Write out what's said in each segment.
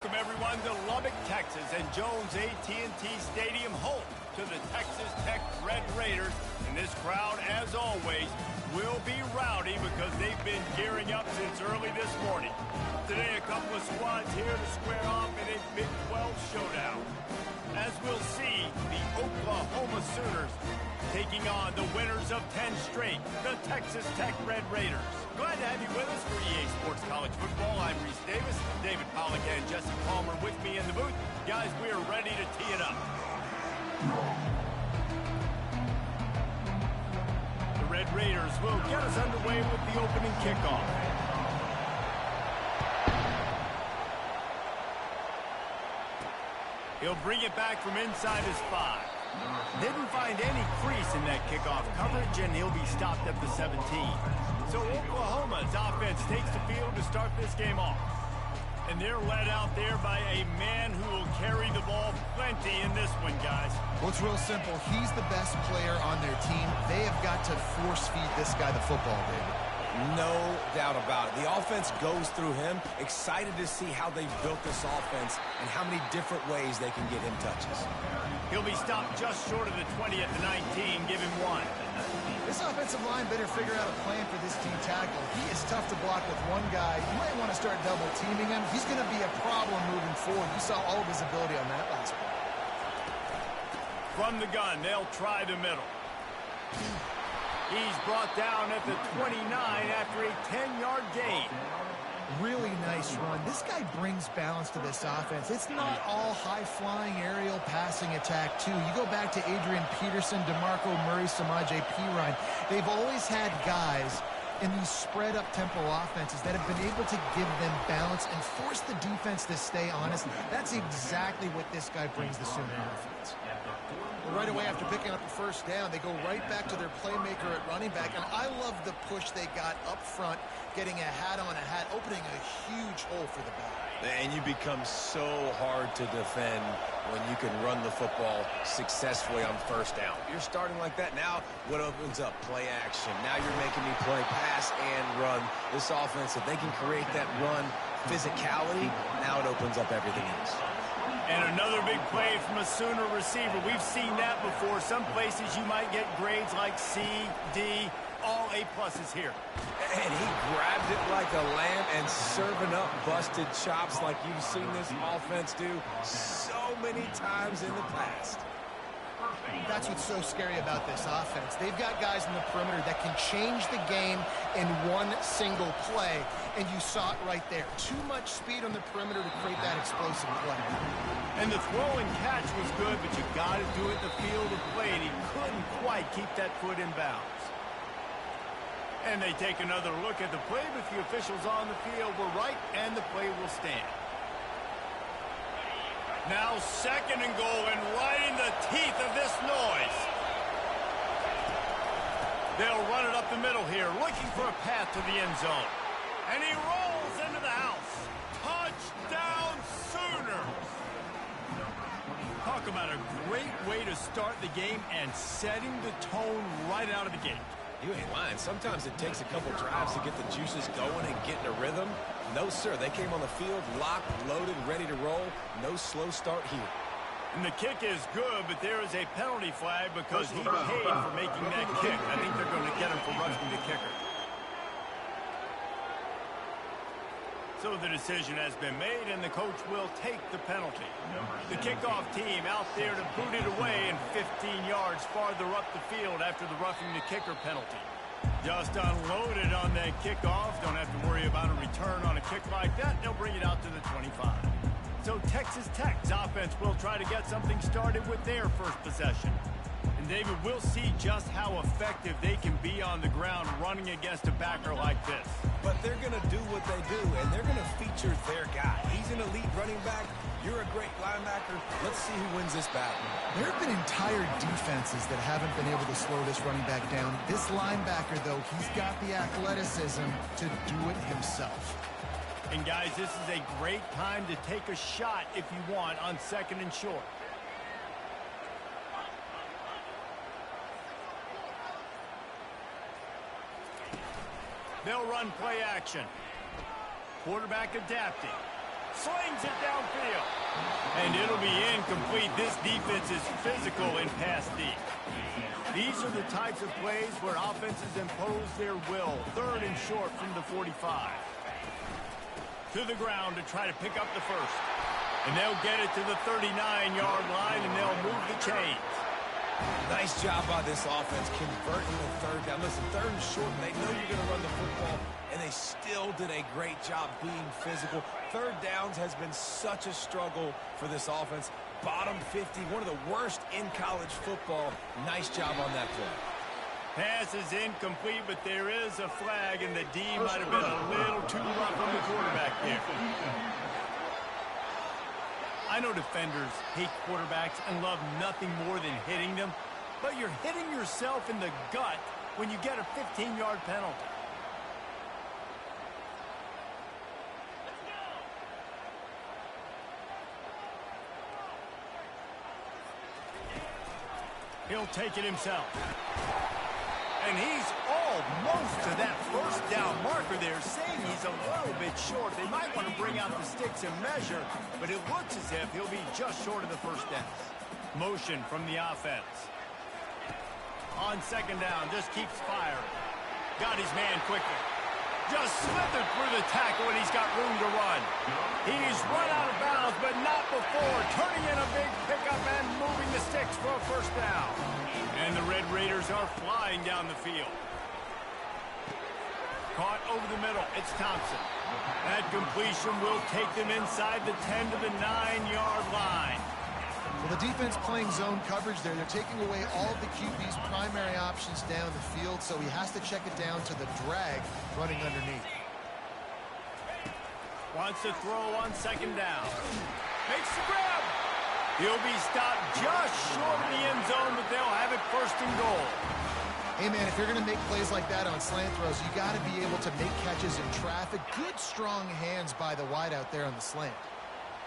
Welcome everyone to Lubbock, Texas, and Jones AT&T Stadium, home to the Texas Tech Red Raiders. And this crowd, as always, will be rowdy because they've been gearing up since early this morning. Today, a couple of squads here to square off in a Big 12 showdown. As we'll see, the Oklahoma Sooners taking on the winners of 10 straight, the Texas Tech Red Raiders. Glad to have you with us for EA Sports College Football. I'm Reese Davis, David Pollack, and Jesse Palmer with me in the booth. Guys, we are ready to tee it up. The Red Raiders will get us underway with the opening kickoff. He'll bring it back from inside his 5. Didn't find any crease in that kickoff coverage, and he'll be stopped at the 17. So Oklahoma's offense takes the field to start this game off. And they're led out there by a man who will carry the ball plenty in this one, guys. Well, it's real simple. He's the best player on their team. They have got to force-feed this guy the football, David. No doubt about it. The offense goes through him. Excited to see how they've built this offense and how many different ways they can get him touches. He'll be stopped just short of the 20 at the 19. Give him 1. This offensive line better figure out a plan for this team tackle. He is tough to block with one guy. You might want to start double-teaming him. He's going to be a problem moving forward. You saw all of his ability on that last play. From the gun, they'll try the middle. He's brought down at the 29 after a 10-yard gain. Really nice run. This guy brings balance to this offense. It's not all high-flying aerial passing attack, too. You go back to Adrian Peterson, DeMarco Murray, Samaje Perine. They've always had guys in these spread-up tempo offenses that have been able to give them balance and force the defense to stay honest. That's exactly what this guy brings the Sooner offense. Right away after picking up the first down, they go right back to their playmaker at running back, and I love the push they got up front, getting a hat on a hat, opening a huge hole for the back. And you become so hard to defend when you can run the football successfully on first down. You're starting like that. Now what opens up? Play action. Now you're making me play pass and run. This offense, if they can create that run physicality, now it opens up everything else. And another big play from a Sooner receiver. We've seen that before. Some places you might get grades like C, D, all A-pluses here. And he grabbed it like a lamb and serving up busted chops like you've seen this offense do so many times in the past. That's what's so scary about this offense. They've got guys in the perimeter that can change the game in one single play, and you saw it right there. Too much speed on the perimeter to create that explosive play. And the throw and catch was good, but you got to do it in the field of play, and he couldn't quite keep that foot in bounds. And they take another look at the play, but the officials on the field were right, and the play will stand. Now 2nd and goal, and right in the teeth of this noise. They'll run it up the middle here, looking for a path to the end zone. And he rolls into the house. Touchdown, Sooners! Talk about a great way to start the game and setting the tone right out of the gate. You ain't lying. Sometimes it takes a couple drives to get the juices going and get in a rhythm. No, sir. They came on the field locked, loaded, ready to roll. No slow start here. And the kick is good, but there is a penalty flag because he paid for making that kick. I think they're going to get him for roughing the kicker. So the decision has been made, and the coach will take the penalty. The kickoff team out there to boot it away and 15 yards farther up the field after the roughing the kicker penalty. Just unloaded on that kickoff. Don't have to worry about a return on a kick like that. They'll bring it out to the 25. So Texas Tech's offense will try to get something started with their first possession. And David, we'll see just how effective they can be on the ground running against a backer like this. But they're going to do what they do, and they're going to feature their guy. He's an elite running back. You're a great linebacker. Let's see who wins this battle. There have been entire defenses that haven't been able to slow this running back down. This linebacker, though, he's got the athleticism to do it himself. And, guys, this is a great time to take a shot if you want on 2nd and short. They'll run play action. Quarterback adapting. Slings it downfield. And it'll be incomplete. This defense is physical in pass deep. These are the types of plays where offenses impose their will. 3rd and short from the 45. To the ground to try to pick up the first. And they'll get it to the 39-yard line, and they'll move the chains. Nice job by this offense converting the 3rd down. Listen, 3rd and short, they know you're going to run the football, and they still did a great job being physical. 3rd downs has been such a struggle for this offense. Bottom 50, one of the worst in college football. Nice job on that play. Pass is incomplete, but there is a flag, and the D might have been a little too rough on the quarterback there. I know defenders hate quarterbacks and love nothing more than hitting them, but you're hitting yourself in the gut when you get a 15-yard penalty. He'll take it himself. And he's almost to that first down marker there, saying he's a little bit short. They might want to bring out the sticks and measure, but it looks as if he'll be just short of the first down. Motion from the offense. On 2nd down, just keeps firing. Got his man quickly. Just slithered through the tackle, and he's got room to run. He's run out of bounds, but not before. Turning in a big pickup and moving the sticks for a first down. And the Red Raiders are flying down the field. Caught over the middle. It's Thompson. That completion will take them inside the 10 to the 9-yard line. Well, the defense playing zone coverage there. They're taking away all of the QB's primary options down the field, so he has to check it down to the drag running underneath. Wants to throw on 2nd down. Makes the grab. He'll be stopped just short of the end zone, but they'll have it 1st and goal. Hey, man, if you're going to make plays like that on slant throws, you got to be able to make catches in traffic. Good, strong hands by the wideout there on the slant.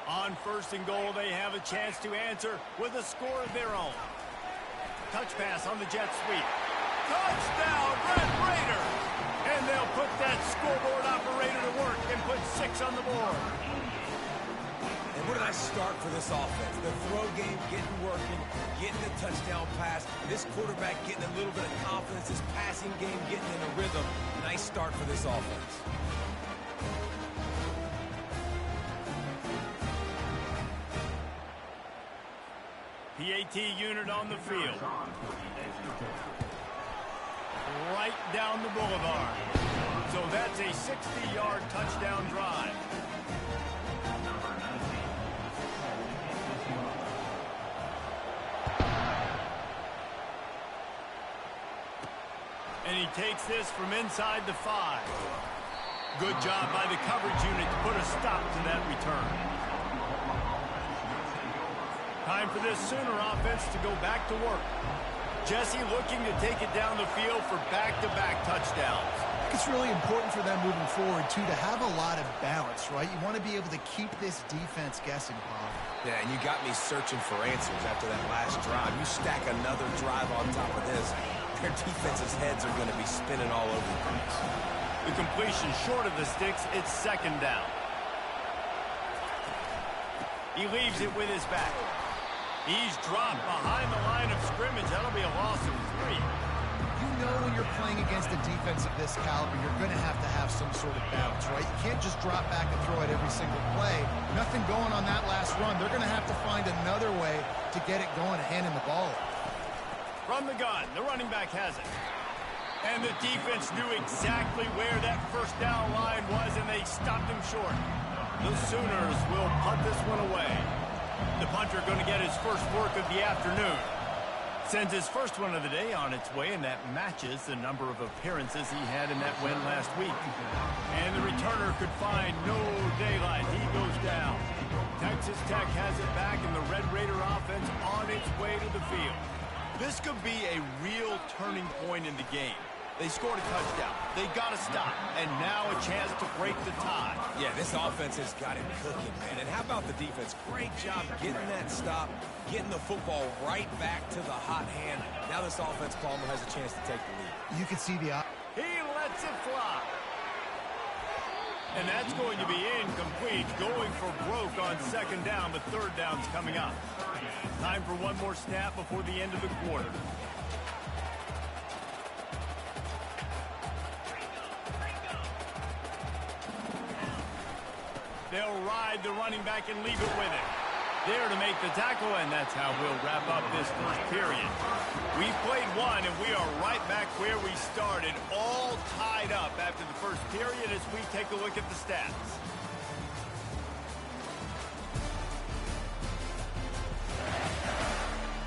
On 1st and goal, they have a chance to answer with a score of their own. Touch pass on the jet sweep. Touchdown, Red Raiders! And they'll put that scoreboard operator to work and put 6 on the board. And what a nice start for this offense. The throw game getting working, getting the touchdown pass. This quarterback getting a little bit of confidence. This passing game getting in a rhythm. Nice start for this offense. PAT unit on the field. Right down the boulevard. So that's a 60-yard touchdown drive. And he takes this from inside the 5. Good job by the coverage unit to put a stop to that return. Time for this Sooner offense to go back to work. Jesse looking to take it down the field for back-to-back touchdowns. It's really important for them moving forward, too, to have a lot of balance, right? You want to be able to keep this defense guessing, Bob. Yeah, and you got me searching for answers after that last drive. You stack another drive on top of this, their defense's heads are going to be spinning all over the place. The completion short of the sticks, it's 2nd down. He leaves it with his back. He's dropped behind the line of scrimmage. That'll be a loss of 3. You know when you're playing against a defense of this caliber, you're going to have some sort of balance, right? You can't just drop back and throw it every single play. Nothing going on that last run. They're going to have to find another way to get it going and handing the ball. From the gun, the running back has it. And the defense knew exactly where that first down line was, and they stopped him short. The Sooners will punt this one away. The punter going to get his first work of the afternoon. Sends his first one of the day on its way, and that matches the number of appearances he had in that win last week. And the returner could find no daylight. He goes down. Texas Tech has it back, and the Red Raider offense on its way to the field. This could be a real turning point in the game. They scored a touchdown. They got to stop. And now a chance to break the tie. Yeah, this offense has got it cooking, man. And how about the defense? Great job getting that stop, getting the football right back to the hot hand. Now this offense, Palmer, has a chance to take the lead. You can see the... He lets it fly. And that's going to be incomplete, going for broke on second down, but third down's coming up. Time for one more snap before the end of the quarter. They'll ride the running back and leave it with it. There to make the tackle, and that's how we'll wrap up this first period. We've played one, and we are right back where we started, all tied up after the first period as we take a look at the stats.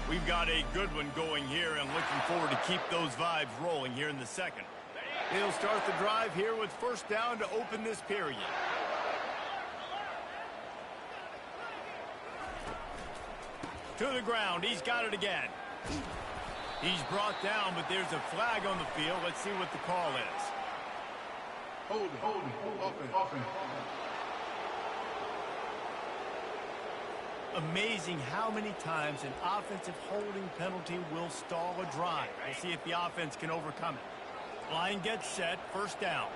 We've got a good one going here, and looking forward to keep those vibes rolling here in the second. They'll start the drive here with first down to open this period. To the ground. He's got it again. He's brought down, but there's a flag on the field. Let's see what the call is. Hold offense. Amazing how many times an offensive holding penalty will stall a drive. We'll see if the offense can overcome it. Line gets set. First down.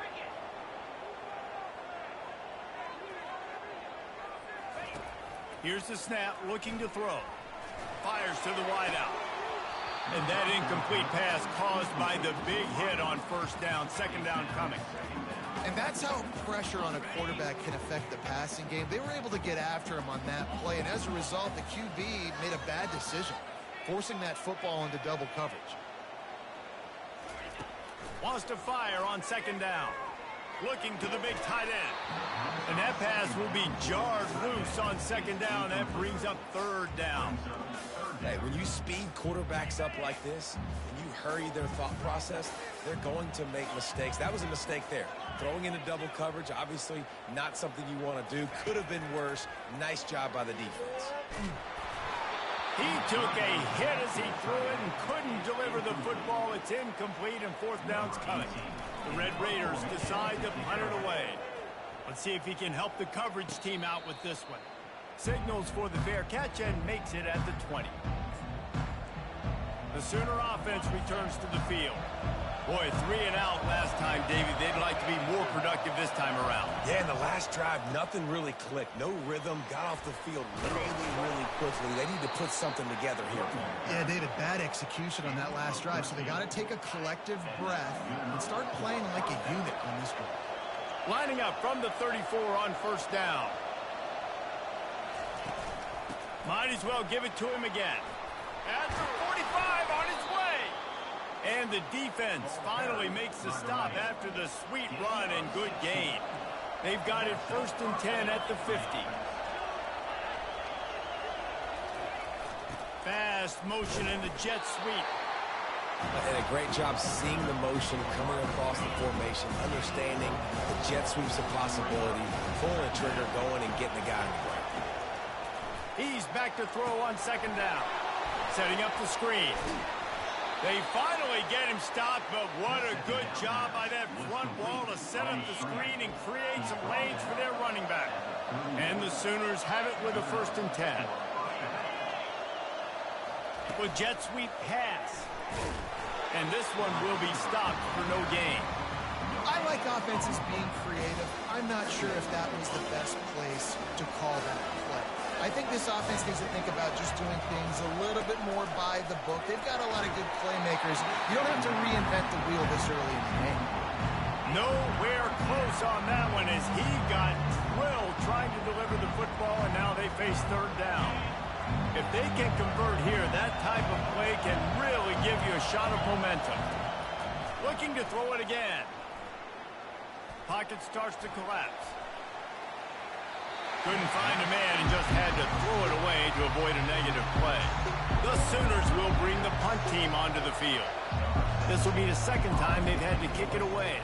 Here's the snap, looking to throw. Fires to the wideout. And that incomplete pass caused by the big hit on first down. Second down coming. And that's how pressure on a quarterback can affect the passing game. They were able to get after him on that play, and as a result, the QB made a bad decision, forcing that football into double coverage. Wants to fire on second down. Looking to the big tight end. And that pass will be jarred loose on second down. That brings up third down. Hey, when you speed quarterbacks up like this, and you hurry their thought process, they're going to make mistakes. That was a mistake there. Throwing into double coverage, obviously not something you want to do. Could have been worse. Nice job by the defense. He took a hit as he threw it and couldn't deliver the football. It's incomplete, and fourth down's coming. The Red Raiders decide to punt it away. Let's see if he can help the coverage team out with this one. Signals for the fair catch and makes it at the 20. The Sooner offense returns to the field. Boy, 3 and out last time, David. They'd like to be more productive this time around. Yeah, in the last drive, nothing really clicked. No rhythm. Got off the field really quickly. They need to put something together here. Yeah, David, bad execution on that last drive, so they got to take a collective breath and start playing like a unit on this one. Lining up from the 34 on first down. Might as well give it to him again. At the 45 on his way. And the defense finally makes the stop after the sweet run and good gain. They've got it first and 10 at the 50. Fast motion in the jet sweep. And a great job seeing the motion coming across the formation, understanding the jet sweep's a possibility, pulling the trigger, going and getting the guy on the ground. He's back to throw on second down. Setting up the screen. They finally get him stopped, but what a good job by that front wall to set up the screen and create some lanes for their running back. And the Sooners have it with a first and 10. With jet sweep pass. And this one will be stopped for no gain. I like offenses being creative. I'm not sure if that was the best place to call that play. I think this offense needs to think about just doing things a little bit more by the book. They've got a lot of good playmakers. You don't have to reinvent the wheel this early in the game. Nowhere close on that one as he got drilled trying to deliver the football, and now they face third down. If they can convert here, that type of play can really give you a shot of momentum. Looking to throw it again. Pocket starts to collapse. Couldn't find a man and just had to throw it away to avoid a negative play. The Sooners will bring the punt team onto the field. This will be the second time they've had to kick it away.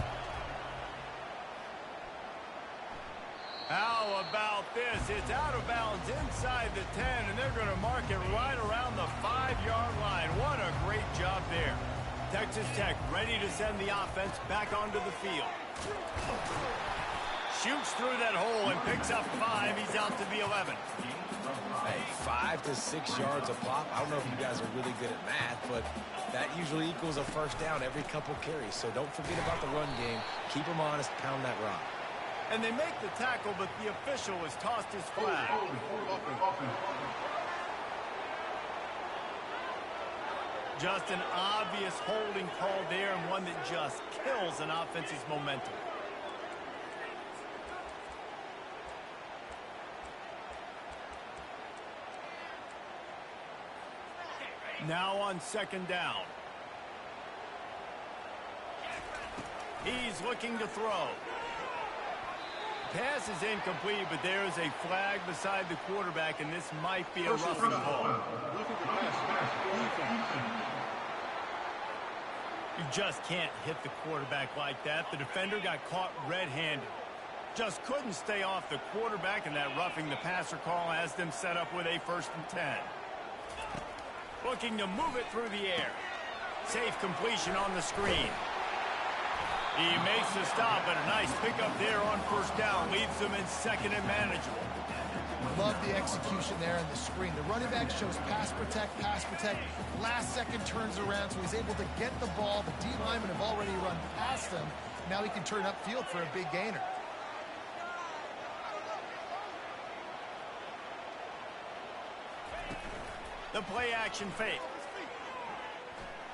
How about this? It's out of bounds inside the 10, and they're going to mark it right around the 5-yard line. What a great job there. Texas Tech ready to send the offense back onto the field. Shoots through that hole and picks up 5. He's out to the 11. Hey, 5 to 6 yards a pop. I don't know if you guys are really good at math, but that usually equals a first down every couple carries. So don't forget about the run game. Keep them honest, pound that rock. And they make the tackle, but the official has tossed his flag. Just an obvious holding call there, and one that just kills an offense's momentum. Now on second down. He's looking to throw. Pass is incomplete, but there is a flag beside the quarterback, and this might be a roughing call. You just can't hit the quarterback like that. The defender got caught red-handed. Just couldn't stay off the quarterback, and that roughing the passer call has them set up with a 1st and 10. Looking to move it through the air. Safe completion on the screen. He makes the stop, but a nice pickup there on 1st down. Leaves them in 2nd and manageable. Love the execution there on the screen. The running back shows pass protect. Last second turns around, so he's able to get the ball. The D linemen have already run past him. Now he can turn upfield for a big gainer. The play action fake.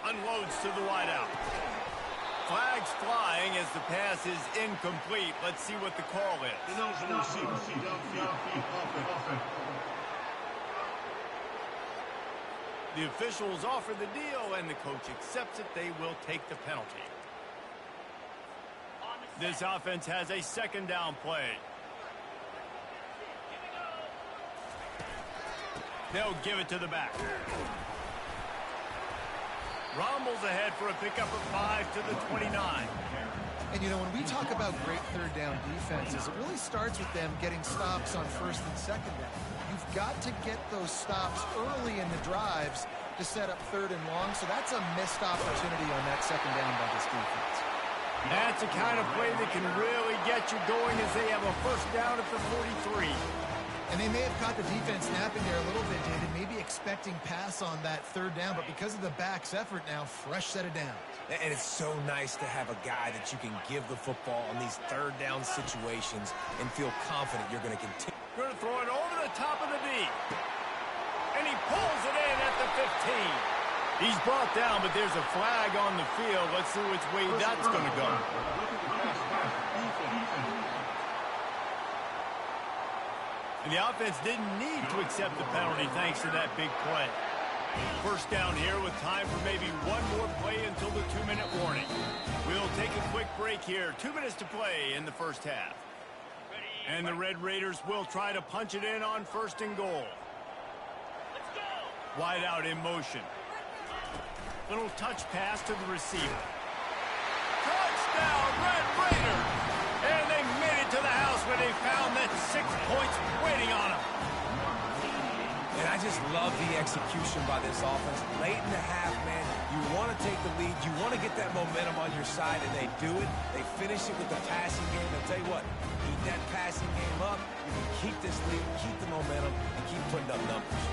Unloads to the wideout. Flags flying as the pass is incomplete. Let's see what the call is. The officials offer the deal, and the coach accepts it. They will take the penalty. This offense has a 2nd down play. They'll give it to the back. Rumbles ahead for a pickup of 5 to the 29. And, you know, when we talk about great 3rd down defenses, it really starts with them getting stops on 1st and 2nd down. You've got to get those stops early in the drives to set up 3rd and long, so that's a missed opportunity on that 2nd down by this defense. That's the kind of play that can really get you going as they have a 1st down at the 43. And they may have caught the defense napping there a little bit, David, maybe expecting pass on that 3rd down, but because of the back's effort now, fresh set of downs. And it's so nice to have a guy that you can give the football on these 3rd down situations and feel confident you're going to continue. Going to throw it over the top of the D. And he pulls it in at the 15. He's brought down, but there's a flag on the field. Let's see which way that's going to go. And the offense didn't need to accept the penalty thanks to that big play. 1st down here with time for maybe one more play until the 2-minute warning. We'll take a quick break here. 2 minutes to play in the 1st half. And the Red Raiders will try to punch it in on 1st and goal. Wide out in motion. Little touch pass to the receiver. Touchdown, Red Raiders! And they made it to the house where they found that 6 points waiting on them. And I just love the execution by this offense. Late in the half, man, you want to take the lead. You want to get that momentum on your side, and they do it. They finish it with the passing game. I'll tell you what, keep that passing game up. You can keep this lead, keep the momentum, and keep putting up numbers.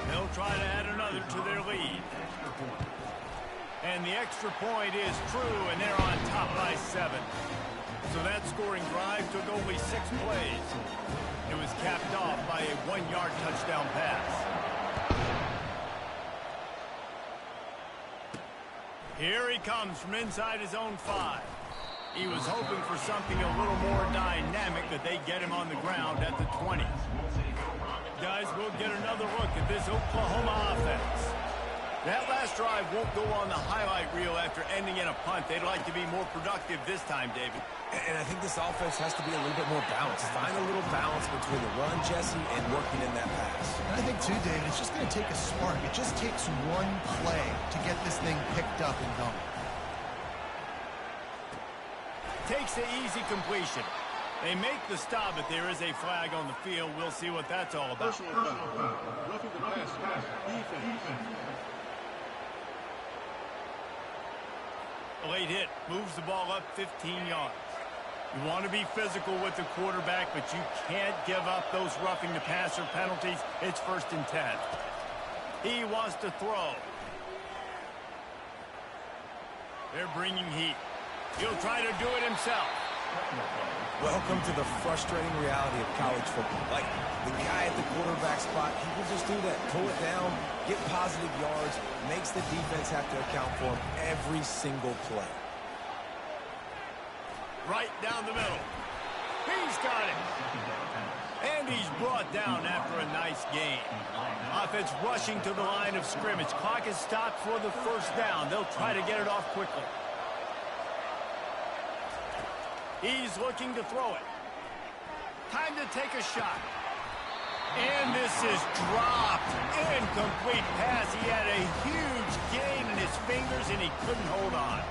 They'll try to add another to their lead. And the extra point is true, and they're on top by 7. So that scoring drive took only 6 plays. It was capped off by a 1-yard touchdown pass. Here he comes from inside his own 5. He was hoping for something a little more dynamic, but they get him on the ground at the 20. Guys, we'll get another look at this Oklahoma offense. That last drive won't go on the highlight reel after ending in a punt. They'd like to be more productive this time, David. And I think this offense has to be a little bit more balanced. Find a little balance between the run, Jesse, and working in that pass. And I think, too, David, it's just going to take a spark. It just takes one play to get this thing picked up and going. Takes the easy completion. They make the stop, but there is a flag on the field. We'll see what that's all about. Roughing the pass. Defense. A late hit moves the ball up 15 yards. You want to be physical with the quarterback, but you can't give up those roughing the passer penalties. It's 1st and 10. He wants to throw. They're bringing heat. He'll try to do it himself. Welcome to the frustrating reality of college football. Like, the guy at the quarterback spot, he will just do that. Pull it down, get positive yards, makes the defense have to account for him every single play. Right down the middle. He's got it. And he's brought down after a nice gain. Offense rushing to the line of scrimmage. Clock is stopped for the first down. They'll try to get it off quickly. He's looking to throw it. Time to take a shot. And this is dropped. Incomplete pass. He had a huge gain in his fingers, and he couldn't hold on.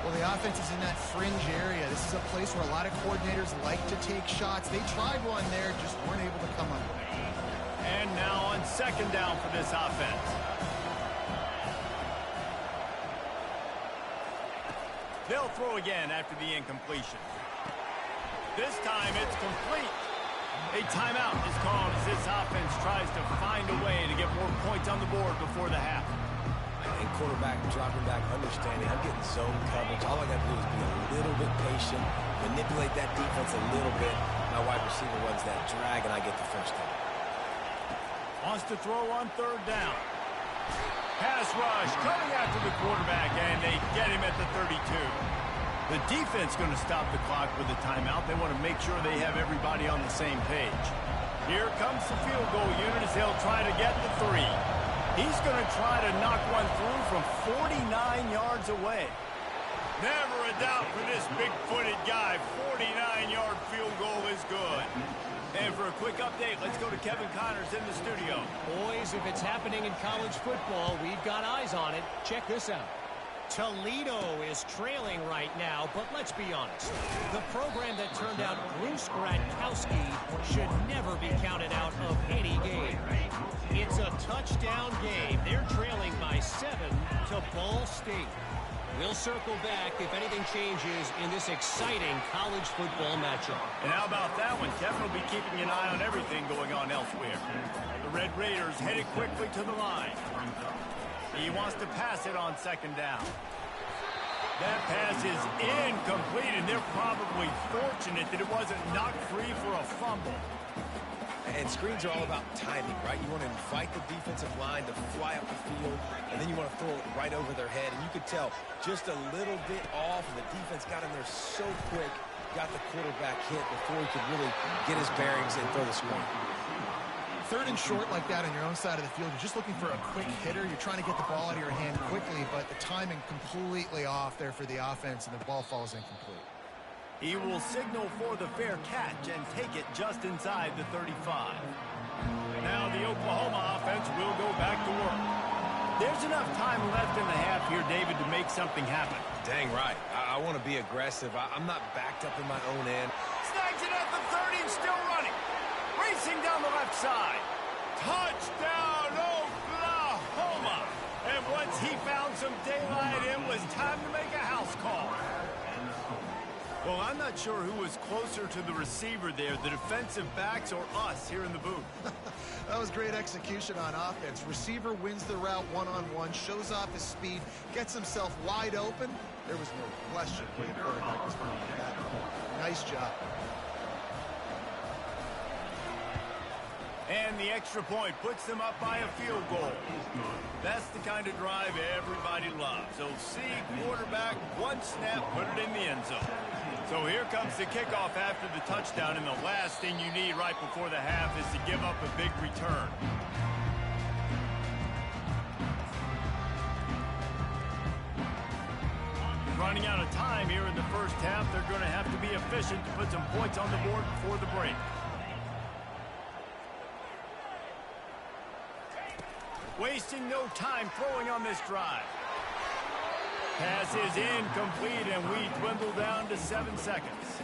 Well, the offense is in that fringe area. This is a place where a lot of coordinators like to take shots. They tried one there, just weren't able to come up with it. And now on second down for this offense. They'll throw again after the incompletion. This time it's complete. A timeout is called as this offense tries to find a way to get more points on the board before the half. And quarterback dropping back, understanding I'm getting zone coverage. All I got to do is be a little bit patient, manipulate that defense a little bit. My wide receiver runs that drag, and I get the first down. Wants to throw on third down. Pass rush coming after the quarterback, and they get him at the 32. The defense going to stop the clock with a timeout. They want to make sure they have everybody on the same page. Here comes the field goal unit as they'll try to get the 3. He's going to try to knock one through from 49 yards away. Never a doubt for this big-footed guy. 49-yard field goal is good. And for a quick update, let's go to Kevin Connors in the studio. Boys, if it's happening in college football, we've got eyes on it. Check this out. Toledo is trailing right now, but let's be honest. The program that turned out Bruce Gradkowski should never be counted out of any game. It's a touchdown game. They're trailing by 7 to Ball State. We'll circle back if anything changes in this exciting college football matchup. And how about that one? Kevin will be keeping an eye on everything going on elsewhere. The Red Raiders headed quickly to the line. He wants to pass it on second down. That pass is incomplete, and they're probably fortunate that it wasn't knocked free for a fumble. And screens are all about timing, right? You want to invite the defensive line to fly up the field, and then you want to throw it right over their head. And you could tell just a little bit off, and the defense got in there so quick, got the quarterback hit before he could really get his bearings and throw the screen. Third and short like that on your own side of the field, you're just looking for a quick hitter. You're trying to get the ball out of your hand quickly, but the timing completely off there for the offense, and the ball falls incomplete. He will signal for the fair catch and take it just inside the 35. Now the Oklahoma offense will go back to work. There's enough time left in the half here, David, to make something happen. Dang right. I want to be aggressive. I'm not backed up in my own end. Snags it at the 30 and still running. Racing down the left side. Touchdown, Oklahoma! And once he found some daylight, it was time to make a house call. Well, I'm not sure who was closer to the receiver there, the defensive backs or us here in the booth. That was great execution on offense. Receiver wins the route one-on-one, shows off his speed, gets himself wide open. There was no question where the quarterback was going to that. Nice job. And the extra point puts them up by a field goal. That's the kind of drive everybody loves. So see, quarterback, one snap, put it in the end zone. So here comes the kickoff after the touchdown, and the last thing you need right before the half is to give up a big return. Running out of time here in the first half, they're going to have to be efficient to put some points on the board before the break. Wasting no time throwing on this drive. Pass is incomplete, and we dwindle down to 7 seconds.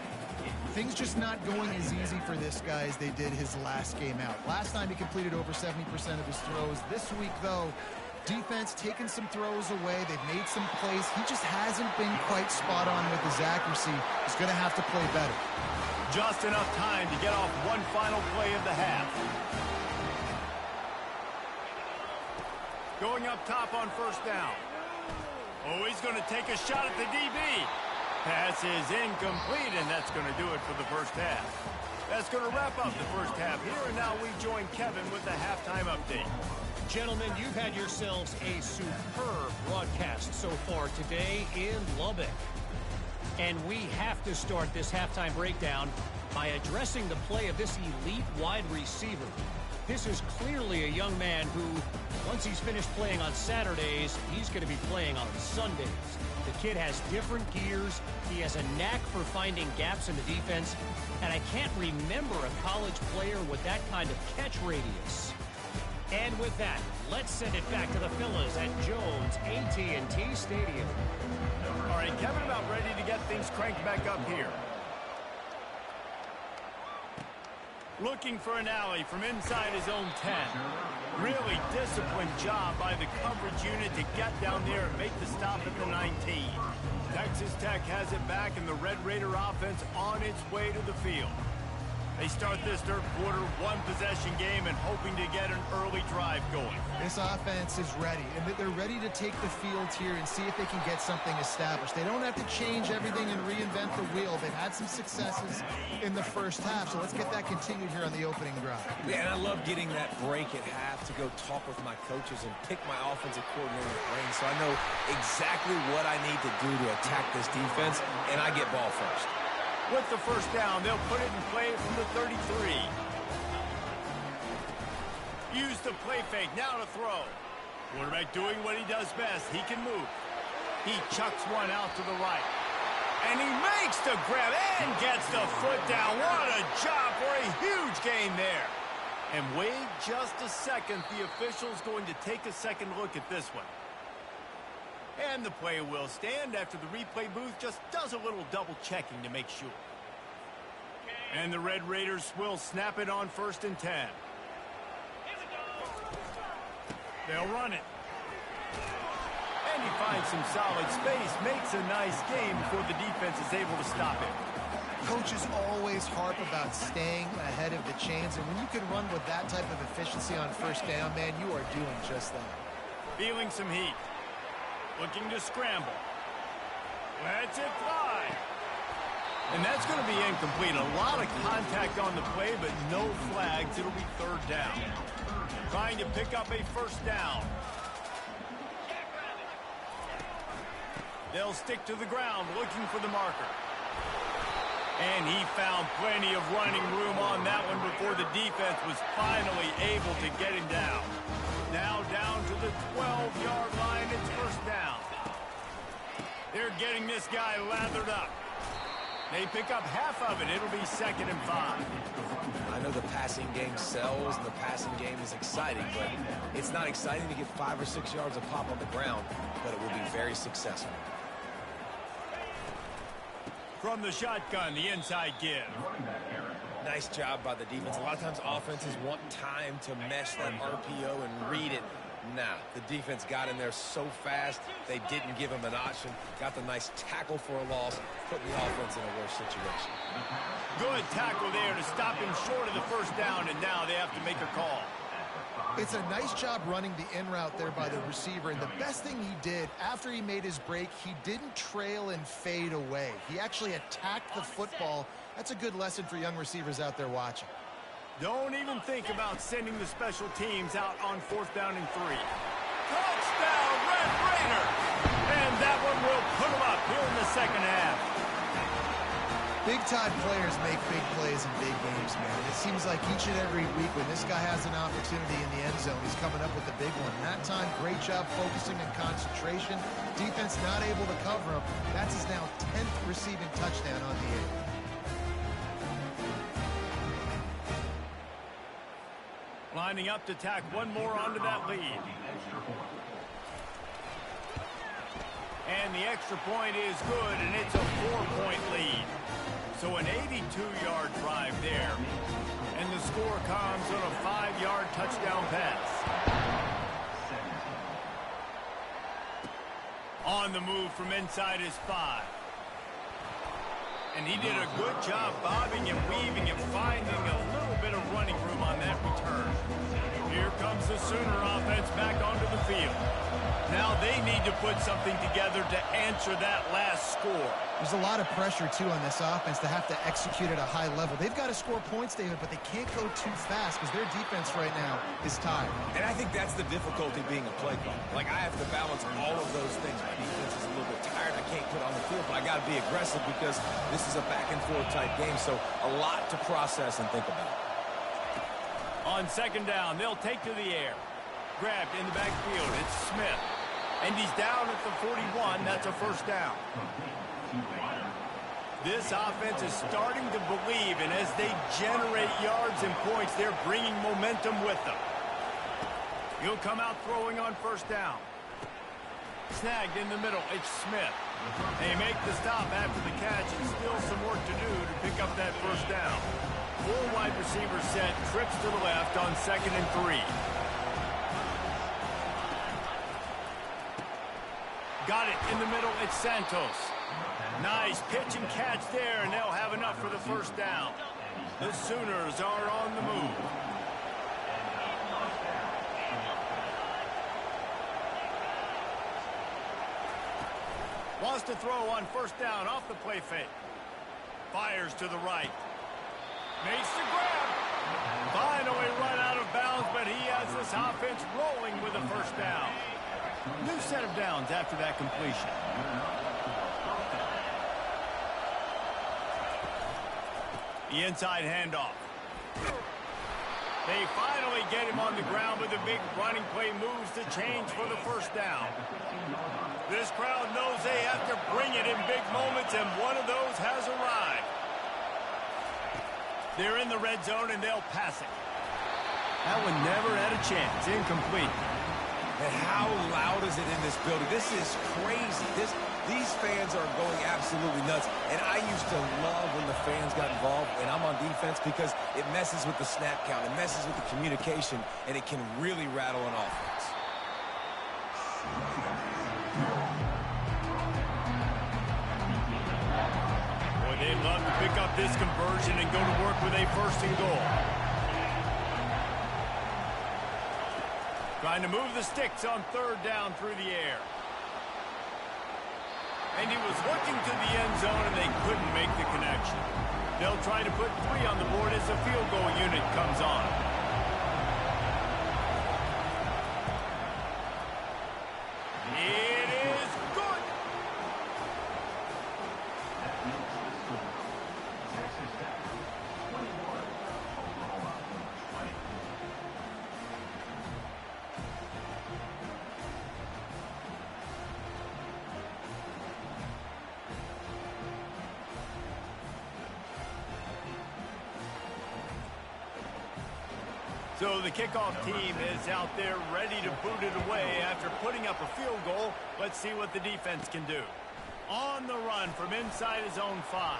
Things just not going as easy for this guy as they did his last game out. Last time he completed over 70% of his throws. This week, though, defense taking some throws away. They've made some plays. He just hasn't been quite spot on with his accuracy. He's going to have to play better. Just enough time to get off one final play of the half. Going up top on first down. Oh, he's going to take a shot at the DB. Pass is incomplete, and that's going to do it for the first half. That's going to wrap up the first half here, and now we join Kevin with the halftime update. Gentlemen, you've had yourselves a superb broadcast so far today in Lubbock. And we have to start this halftime breakdown by addressing the play of this elite wide receiver. This is clearly a young man who, once he's finished playing on Saturdays, he's going to be playing on Sundays. The kid has different gears. He has a knack for finding gaps in the defense. And I can't remember a college player with that kind of catch radius. And with that, let's send it back to the fellas at Jones AT&T Stadium. All right, Kevin about ready to get things cranked back up here. Looking for an alley from inside his own 10. Really disciplined job by the coverage unit to get down there and make the stop at the 19. Texas Tech has it back, and the Red Raider offense on its way to the field. They start this third quarter one-possession game and hoping to get an early drive going. This offense is ready, and they're ready to take the field here and see if they can get something established. They don't have to change everything and reinvent the wheel. They've had some successes in the first half, so let's get that continued here on the opening drive. Yeah, and I love getting that break at half to go talk with my coaches and pick my offensive coordinator's brain, so I know exactly what I need to do to attack this defense, and I get ball first. With the first down, they'll put it in play from the 33. Use the play fake, now to throw. Quarterback doing what he does best. He can move. He chucks one out to the right. And he makes the grab and gets the foot down. What a job for a huge gain there. And wait just a second. The official's going to take a second look at this one. And the play will stand after the replay booth just does a little double checking to make sure. And the Red Raiders will snap it on 1st and 10. They'll run it. And he finds some solid space, makes a nice game before the defense is able to stop it. Coaches always harp about staying ahead of the chains, and when you can run with that type of efficiency on first down, man, you are doing just that. Feeling some heat. Looking to scramble. Lets it fly. And that's going to be incomplete. A lot of contact on the play, but no flags. It'll be 3rd down. Trying to pick up a 1st down. They'll stick to the ground, looking for the marker. And he found plenty of running room on that one before the defense was finally able to get him down. Now down to the 12-yard line. It's 1st down. They're getting this guy lathered up. They pick up half of it. It'll be 2nd and 5. I know the passing game sells and the passing game is exciting, but it's not exciting to get 5 or 6 yards of pop on the ground, but it will be very successful. From the shotgun, the inside give. Nice job by the defense. A lot of times offenses want time to mesh that RPO and read it. Nah, the defense got in there so fast, they didn't give him an option. Got the nice tackle for a loss, putting the offense in a worse situation. Good tackle there to stop him short of the 1st down, and now they have to make a call. It's a nice job running the in route there by the receiver, and the best thing he did after he made his break, he didn't trail and fade away. He actually attacked the football. That's a good lesson for young receivers out there watching. Don't even think about sending the special teams out on 4th down and 3. Touchdown, Red Raider! And that one will put them up here in the 2nd half. Big-time players make big plays in big games, man. It seems like each and every week when this guy has an opportunity in the end zone, he's coming up with a big one. And that time, great job focusing and concentration. Defense not able to cover him. That's his now 10th receiving touchdown on the year. Lining up to tack one more onto that lead. And the extra point is good, and it's a 4-point lead. So an 82-yard drive there. And the score comes on a 5-yard touchdown pass. On the move from inside his 5. And he did a good job bobbing and weaving and finding a little bit of running room on that return. Here comes the Sooner offense back onto the field. Now they need to put something together to answer that last score. There's a lot of pressure, too, on this offense to have to execute at a high level. They've got to score points, David, but they can't go too fast because their defense right now is tired. And I think that's the difficulty being a play caller. Like, I have to balance all of those things. My defense is a little bit tired. I can't put on the field, but I got to be aggressive because this is a back-and-forth type game, so a lot to process and think about. On second down, they'll take to the air. Grabbed in the backfield. It's Smith. And he's down at the 41. That's a first down. This offense is starting to believe, and as they generate yards and points, they're bringing momentum with them. He'll come out throwing on first down. Snagged in the middle. It's Smith. They make the stop after the catch, and still some work to do to pick up that first down. 4 wide receivers set, trips to the left on 2nd and 3. Got it in the middle. It's Santos. Nice pitch and catch there, and they'll have enough for the first down. The Sooners are on the move. Wants to throw on first down off the play fake. Fires to the right. Makes the grab. Finally run out of bounds, but he has this offense rolling with a first down. New set of downs after that completion. The inside handoff. They finally get him on the ground with a big running play, moves the chains for the first down. This crowd knows they have to bring it in big moments, and one of those has arrived. They're in the red zone, and they'll pass it. That one never had a chance. Incomplete. And how loud is it in this building? This is crazy. These fans are going absolutely nuts. And I used to love when the fans got involved, and I'm on defense because it messes with the snap count. It messes with the communication, and it can really rattle an offense. Boy, they'd love to pick up this conversion and go to work with a 1st and goal. Trying to move the sticks on 3rd down through the air. And he was looking to the end zone, and they couldn't make the connection. They'll try to put 3 on the board as the field goal unit comes on. It is good. So the kickoff team is out there ready to boot it away after putting up a field goal. Let's see what the defense can do. On the run from inside his own 5.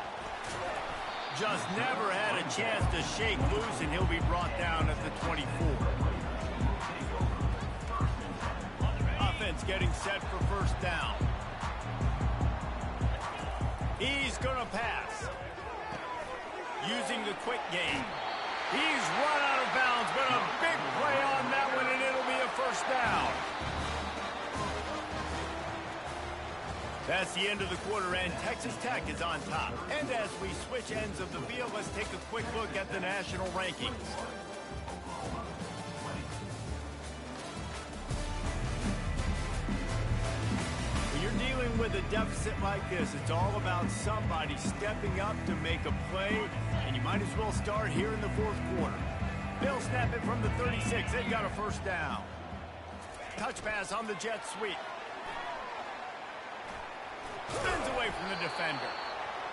Just never had a chance to shake loose, and he'll be brought down at the 24. Offense getting set for first down. He's going to pass. Using the quick game. He's run out of bounds, but a big play on that one, and it'll be a first down. That's the end of the quarter, and Texas Tech is on top. And as we switch ends of the field, let's take a quick look at the national rankings. When you're dealing with a deficit like this, it's all about somebody stepping up to make a play, and you might as well start here in the 4th quarter. They'll snap it from the 36. They've got a first down. Touch pass on the jet sweep. Spins away from the defender.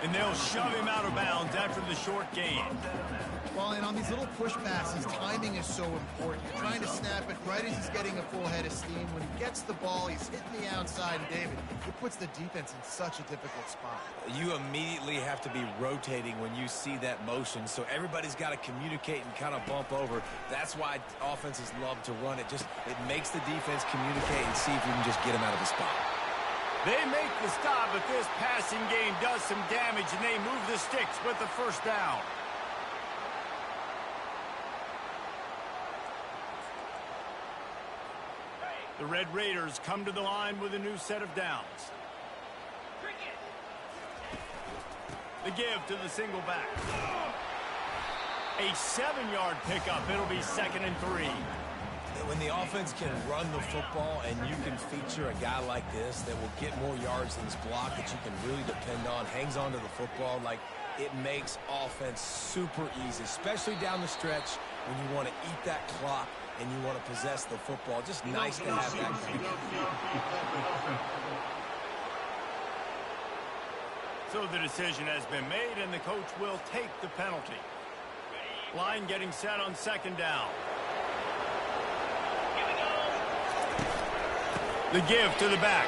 And they'll shove him out of bounds after the short gain. Well, and on these little push passes, timing is so important. You're trying to snap it right as he's getting a full head of steam. When he gets the ball, he's hitting the outside. And David, it puts the defense in such a difficult spot. You immediately have to be rotating when you see that motion, so everybody's got to communicate and kind of bump over. That's why offenses love to run it. It makes the defense communicate and see if you can just get him out of the spot. They make the stop, but this passing game does some damage, and they move the sticks with the first down. The Red Raiders come to the line with a new set of downs. The give to the single back. A 7-yard pickup. It'll be 2nd and 3. When the offense can run the football and you can feature a guy like this that will get more yards than this block that you can really depend on, hangs onto the football, like it makes offense super easy, especially down the stretch when you want to eat that clock and you want to possess the football. Just nice to have that. So the decision has been made, and the coach will take the penalty. Line getting set on 2nd down. The give to the back.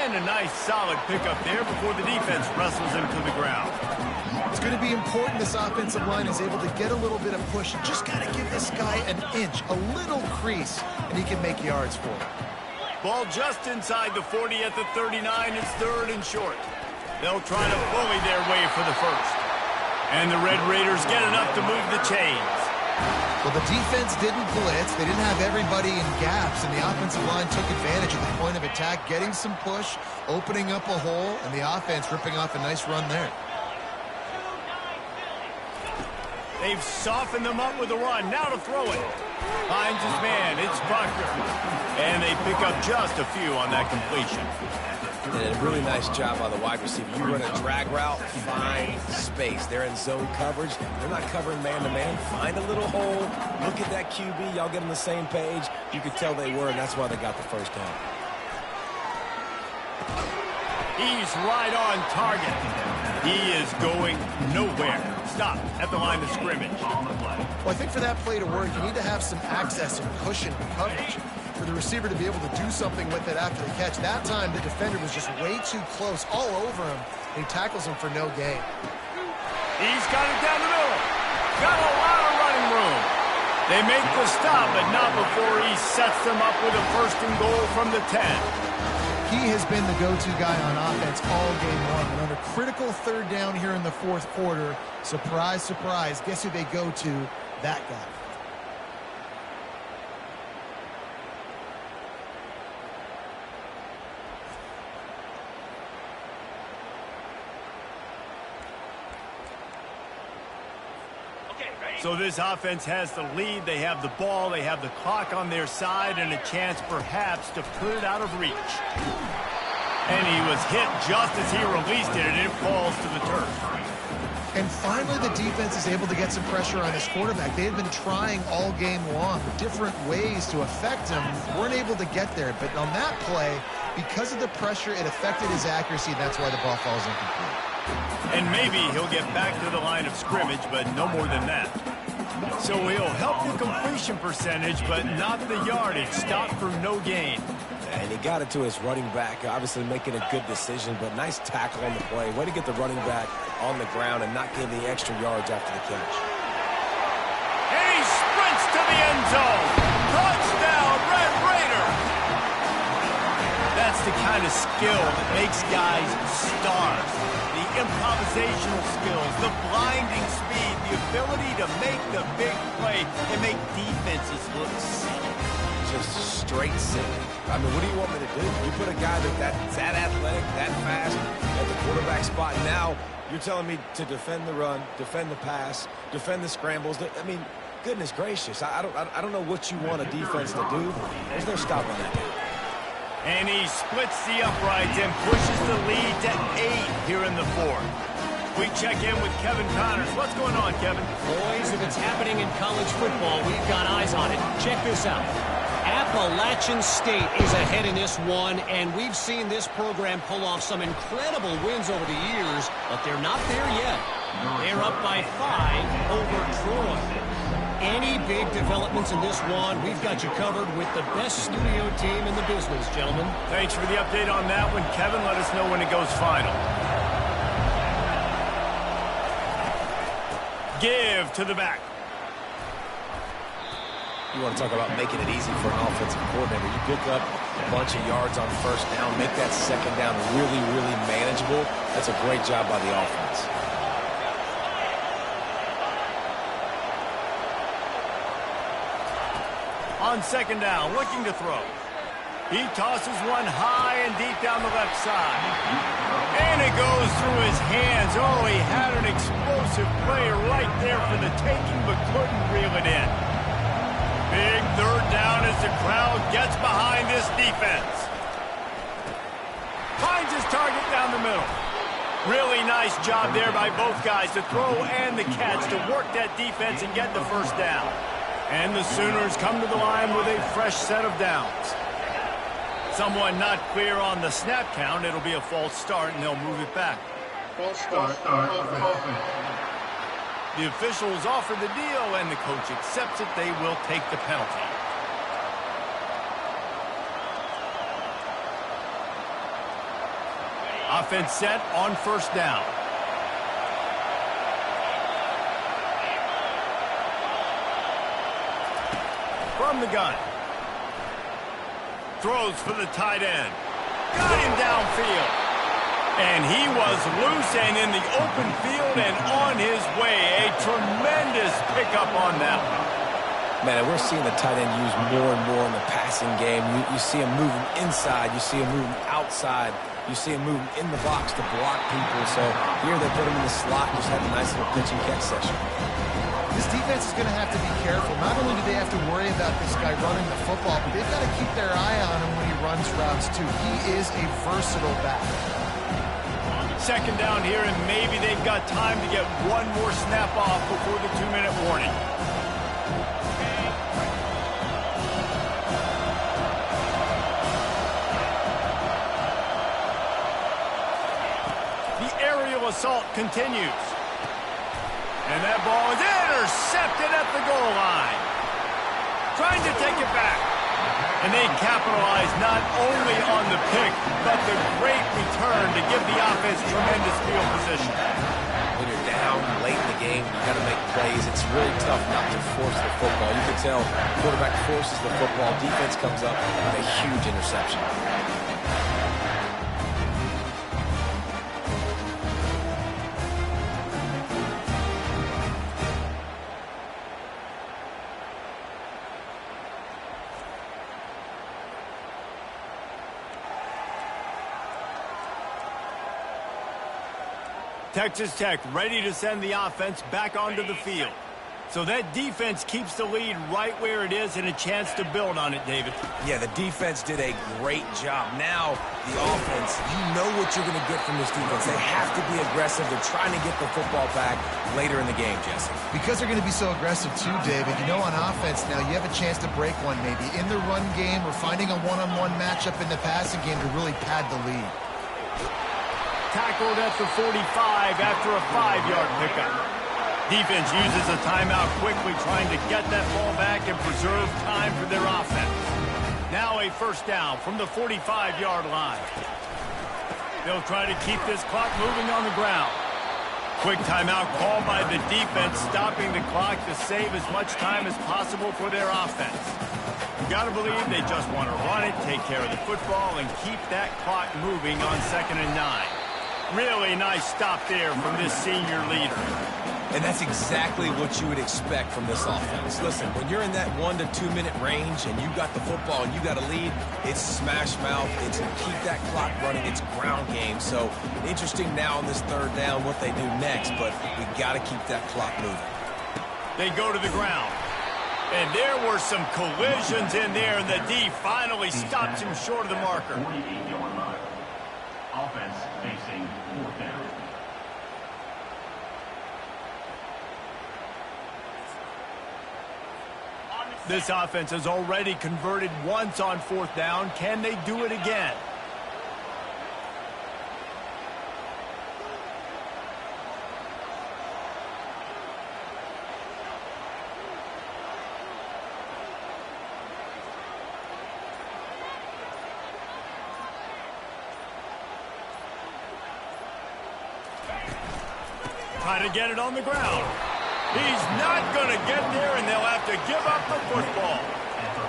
And a nice solid pickup there before the defense wrestles him to the ground. It's going to be important this offensive line is able to get a little bit of push. You just got to give this guy an inch, a little crease, and he can make yards for it. Ball just inside the 40 at the 39. It's 3rd and short. They'll try to bully their way for the first. And the Red Raiders get enough to move the chains. Well, the defense didn't blitz. They didn't have everybody in gaps, and the offensive line took advantage of the point of attack, getting some push, opening up a hole, and the offense ripping off a nice run there. They've softened them up with a run. Now to throw it. Finds his man. It's Proctor. And they pick up just a few on that completion. And a really nice job by the wide receiver. You run a drag route, find space. They're in zone coverage. They're not covering man-to-man. Find a little hole. Look at that QB. Y'all get on the same page. You could tell they were, and that's why they got the first down. He's right on target. He is going nowhere. Stop at the line of scrimmage. Well, I think for that play to work, you need to have some access and cushion coverage for the receiver to be able to do something with it after the catch. That time, the defender was just way too close, all over him, and he tackles him for no gain. He's got it down the middle. Got a lot of running room. They make the stop, but not before he sets them up with a 1st and goal from the 10. He has been the go-to guy on offense all game long. And on a critical 3rd down here in the 4th quarter, surprise, surprise, guess who they go to? That guy. So this offense has the lead. They have the ball. They have the clock on their side and a chance perhaps to put it out of reach. And he was hit just as he released it, and it falls to the turf. And finally, the defense is able to get some pressure on his quarterback. They had been trying all game long different ways to affect him. Weren't able to get there. But on that play, because of the pressure, it affected his accuracy. That's why the ball falls incomplete. And maybe he'll get back to the line of scrimmage, but no more than that. So he'll help the completion percentage, but not the yardage. Stop for no gain. And he got it to his running back, obviously making a good decision, but nice tackle on the play. Way to get the running back on the ground and not give the extra yards after the catch. And he sprints to the end zone. Touchdown, Red Raider. That's the kind of skill that makes guys stars. The improvisational skills, the blinding speed, the ability to make the big play and make defenses look sick. Just straight sick. I mean, what do you want me to do? You put a guy that's that athletic, that fast, at the quarterback spot. Now you're telling me to defend the run, defend the pass, defend the scrambles. I mean, goodness gracious. I don't know what you want a defense to do. There's no stopping that. And he splits the uprights and pushes the lead to 8 here in the 4th. We check in with Kevin Connors. What's going on, Kevin? Boys, if it's happening in college football, we've got eyes on it. Check this out. Appalachian State is ahead in this one, and we've seen this program pull off some incredible wins over the years, but they're not there yet. They're up by 5 over Troy. Any big developments in this one, we've got you covered with the best studio team in the business, gentlemen. Thanks for the update on that one, Kevin. Let us know when it goes final. Give to the back. You want to talk about making it easy for an offensive coordinator. You pick up a bunch of yards on first down, make that second down really, really manageable. That's a great job by the offense. On second down, looking to throw. He tosses one high and deep down the left side. And it goes through his hands. Oh, he had an explosive play right there for the taking, but couldn't reel it in. Big third down as the crowd gets behind this defense. Finds his target down the middle. Really nice job there by both guys to throw and the catch to work that defense and get the first down. And the Sooners come to the line with a fresh set of downs. Someone not clear on the snap count. It'll be a false start, and they'll move it back. False start, offense. The officials offer the deal, and the coach accepts it. They will take the penalty. Offense set on first down. From the gun. Throws for the tight end. Got him downfield. And he was loose and in the open field and on his way. A tremendous pickup on that one. Man, we're seeing the tight end used more and more in the passing game. You see him moving inside. You see him moving outside. You see him moving in the box to block people. So here they put him in the slot. Just had a nice little pitch and catch session. This defense is going to have to be careful. Not only do they have to worry about this guy running the football, but they've got to keep their eye on him when he runs routes too. He is a versatile back. Second down here, and maybe they've got time to get one more snap off before the 2-minute warning. The aerial assault continues. And that ball is intercepted at the goal line. Trying to take it back. And they capitalize not only on the pick, but the great return to give the offense tremendous field position. When you're down late in the game, you got to make plays. It's really tough not to force the football. You can tell quarterback forces the football. Defense comes up with a huge interception. Texas Tech ready to send the offense back onto the field. So that defense keeps the lead right where it is and a chance to build on it, David. Yeah, the defense did a great job. Now, the offense, you know what you're going to get from this defense. They have to be aggressive. They're trying to get the football back later in the game, Jesse. Because they're going to be so aggressive too, David. You know, on offense now, you have a chance to break one maybe in the run game or finding a one-on-one matchup in the passing game to really pad the lead. Tackled at the 45 after a 5-yard pickup. Defense uses a timeout quickly, trying to get that ball back and preserve time for their offense. Now a first down from the 45-yard line. They'll try to keep this clock moving on the ground. Quick timeout called by the defense, stopping the clock to save as much time as possible for their offense. You got to believe they just want to run it, take care of the football, and keep that clock moving on 2nd and 9. Really nice stop there from this senior leader. And that's exactly what you would expect from this offense. Listen, when you're in that 1 to 2 minute range and you got the football and you got a lead, it's smash mouth. It's keep that clock running. It's ground game. So interesting now on this third down what they do next, but we got to keep that clock moving. They go to the ground. And there were some collisions in there, and the D finally stops him short of the marker. 48-yard line. Offense facing 4th down. This offense has already converted once on 4th down. Can they do it again? Try to get it on the ground. He's not going to get there, and they'll have to give up the football.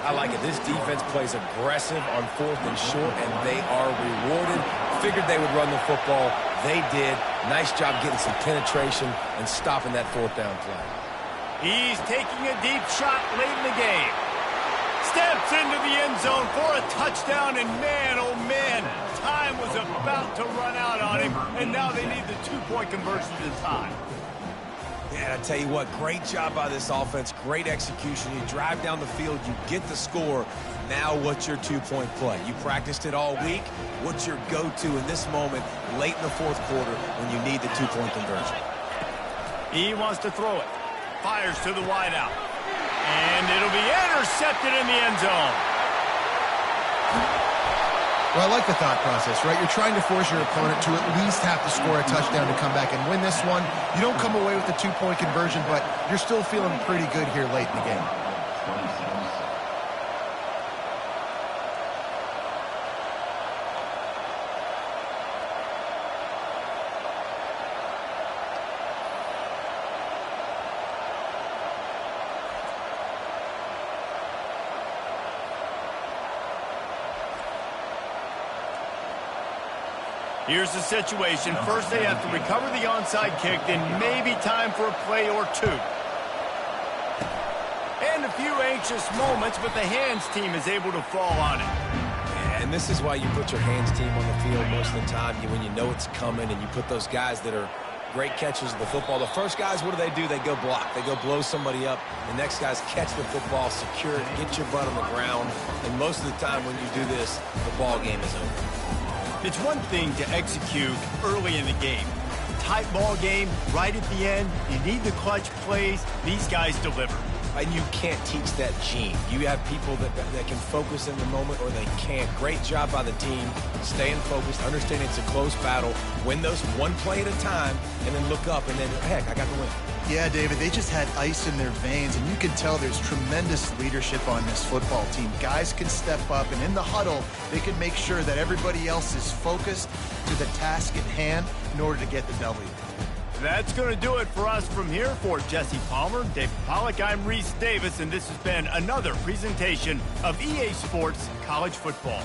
I like it. This defense plays aggressive on 4th and short, and they are rewarded. Figured they would run the football. They did. Nice job getting some penetration and stopping that 4th down play. He's taking a deep shot late in the game. Steps into the end zone for a touchdown, and man, oh man, time was about to run out on him, and now they need the 2-point conversion to tie. Man, I tell you what, great job by this offense, great execution. You drive down the field, you get the score. Now what's your 2-point play? You practiced it all week. What's your go-to in this moment late in the 4th quarter when you need the 2-point conversion? He wants to throw it. Fires to the wideout. And it'll be intercepted in the end zone. Well, I like the thought process, right? You're trying to force your opponent to at least have to score a touchdown to come back and win this one. You don't come away with the 2-point conversion, but you're still feeling pretty good here late in the game. Here's the situation. First, they have to recover the onside kick, then maybe time for a play or two. And a few anxious moments, but the hands team is able to fall on it. And this is why you put your hands team on the field most of the time. When you know it's coming and you put those guys that are great catchers of the football. The first guys, what do? They go block. They go blow somebody up. The next guys catch the football, secure it, get your butt on the ground. And most of the time when you do this, the ball game is over. It's one thing to execute early in the game. Tight ball game, right at the end. You need the clutch plays. These guys deliver. And you can't teach that gene. You have people that can focus in the moment or they can't. Great job by the team, staying focused, understanding it's a close battle, win those one play at a time, and then look up, and then, heck, I got the win. Yeah, David, they just had ice in their veins, and you can tell there's tremendous leadership on this football team. Guys can step up, and in the huddle, they can make sure that everybody else is focused to the task at hand in order to get the W. That's going to do it for us from here. For Jesse Palmer, David Pollack, I'm Reese Davis, and this has been another presentation of EA Sports College Football.